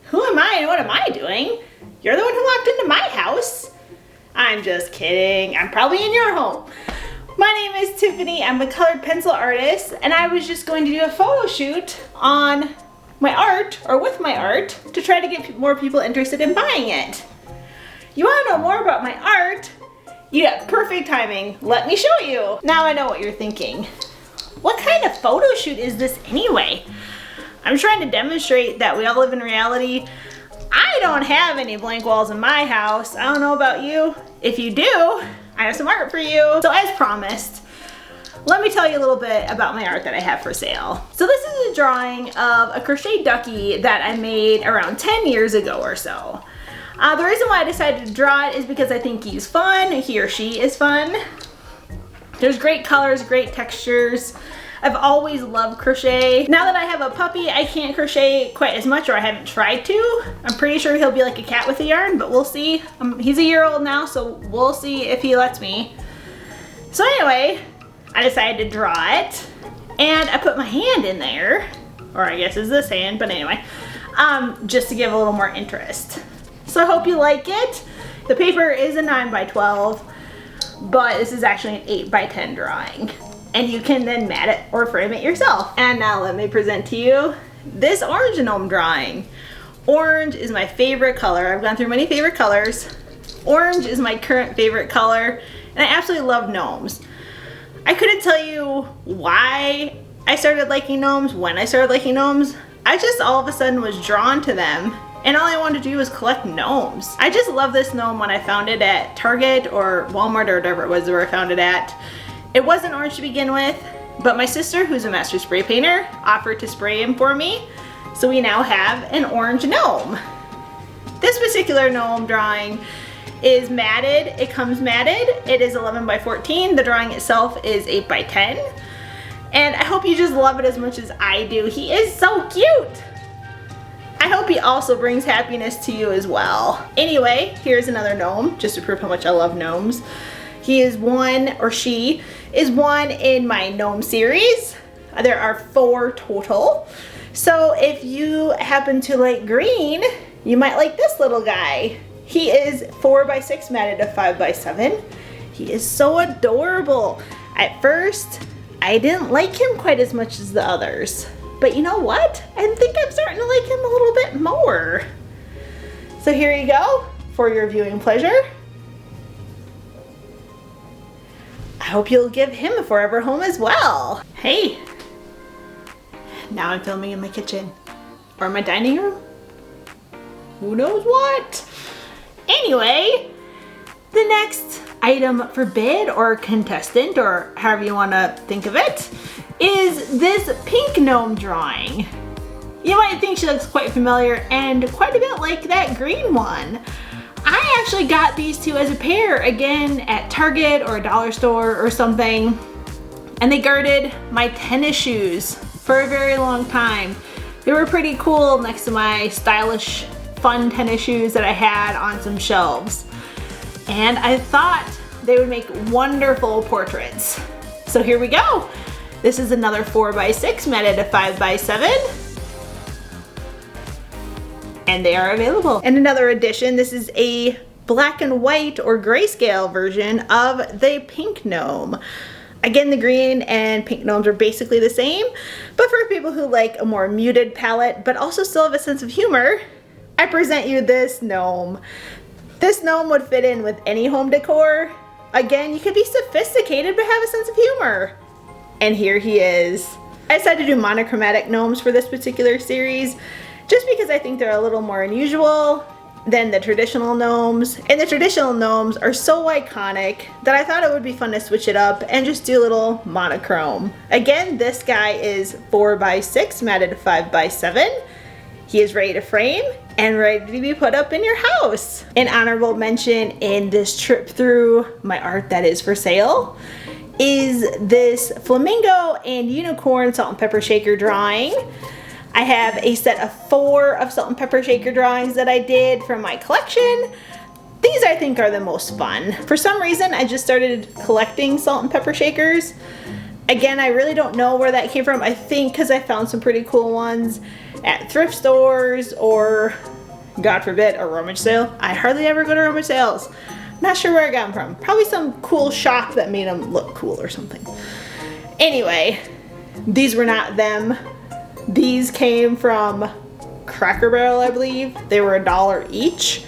Who am I and what am I doing? You're the one who walked into my house. I'm just kidding. I'm probably in your home. My name is Tiffany. I'm a colored pencil artist, and I was just going to do a photo shoot on my art, or with my art, to try to get more people interested in buying it. You want to know more about my art? You got perfect timing. Let me show you. Now I know what you're thinking. What kind of photo shoot is this anyway? I'm trying to demonstrate that we all live in reality. I don't have any blank walls in my house. I don't know about you. If you do, I have some art for you. So as promised, let me tell you a little bit about my art that I have for sale. So this is a drawing of a crochet ducky that I made around 10 years ago or so. The reason why I decided to draw it is because I think he's fun, he or she is fun. There's great colors, great textures. I've always loved crochet. Now that I have a puppy, I can't crochet quite as much, or I haven't tried to. I'm pretty sure he'll be like a cat with a yarn, but we'll see. He's a year old now, so we'll see if he lets me. So anyway, I decided to draw it, and I put my hand in there, or I guess it's this hand, but anyway, just to give a little more interest. So I hope you like it. The paper is a 9x12, but this is actually an 8x10 drawing. And you can then mat it or frame it yourself. And now let me present to you this orange gnome drawing. Orange is my favorite color. I've gone through many favorite colors. Orange is my current favorite color, and I absolutely love gnomes. I couldn't tell you why I started liking gnomes, when I started liking gnomes. I just all of a sudden was drawn to them, and all I wanted to do was collect gnomes. I just love this gnome when I found it at Target or Walmart or whatever it was where I found it at. It wasn't orange to begin with, but my sister, who's a master spray painter, offered to spray him for me. So we now have an orange gnome. This particular gnome drawing is matted. It comes matted. It is 11x14. The drawing itself is 8x10. And I hope you just love it as much as I do. He is so cute. I hope he also brings happiness to you as well. Anyway, here's another gnome, just to prove how much I love gnomes. He is one, or she is one in my gnome series. There are 4 total. So if you happen to like green, you might like this little guy. He is 4x6 matted to 5x7. He is so adorable. At first, I didn't like him quite as much as the others. But you know what? I think I'm starting to like him a little bit more. So here you go for your viewing pleasure. I hope you'll give him a forever home as well. Hey, now I'm filming in my kitchen or my dining room. Who knows what? Anyway, the next item for bid or contestant, or however you want to think of it, is this pink gnome drawing. You might think she looks quite familiar and quite a bit like that green one. I actually got these two as a pair, again, at Target or a dollar store or something, and they guarded my tennis shoes for a very long time. They were pretty cool next to my stylish, fun tennis shoes that I had on some shelves. And I thought they would make wonderful portraits. So here we go. This is another 4x6 matted to 5x7. And they are available. And another addition, this is a black and white or grayscale version of the pink gnome. Again, the green and pink gnomes are basically the same, but for people who like a more muted palette, but also still have a sense of humor, I present you this gnome. This gnome would fit in with any home decor. Again, you could be sophisticated but have a sense of humor. And here he is. I decided to do monochromatic gnomes for this particular series, just because I think they're a little more unusual than the traditional gnomes. And the traditional gnomes are so iconic that I thought it would be fun to switch it up and just do a little monochrome. Again, this guy is 4x6 matted to 5x7. He is ready to frame and ready to be put up in your house. An honorable mention in this trip through my art that is for sale is this flamingo and unicorn salt and pepper shaker drawing. I have a set of 4 of salt and pepper shaker drawings that I did from my collection. These I think are the most fun. For some reason, I just started collecting salt and pepper shakers. Again, I really don't know where that came from. I think because I found some pretty cool ones at thrift stores or God forbid, a rummage sale. I hardly ever go to rummage sales. Not sure where I got them from. Probably some cool shop that made them look cool or something. Anyway, these were not them. These came from Cracker Barrel, I believe. They were $1 each,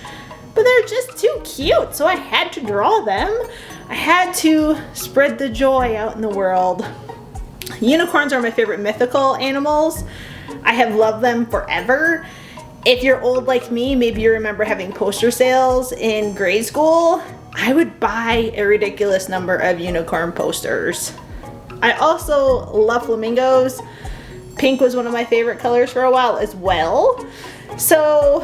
but they're just too cute, so I had to draw them. I had to spread the joy out in the world. Unicorns are my favorite mythical animals. I have loved them forever. If you're old like me, maybe you remember having poster sales in grade school. I would buy a ridiculous number of unicorn posters. I also love flamingos. Pink was one of my favorite colors for a while as well. So,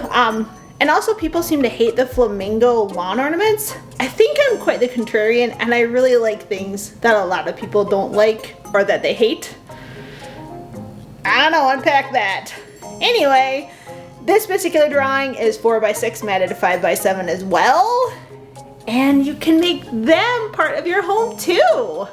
and also people seem to hate the flamingo lawn ornaments. I think I'm quite the contrarian, and I really like things that a lot of people don't like or that they hate. I don't know, unpack that. Anyway, this particular drawing is 4x6 matted to 5x7 as well. And you can make them part of your home too.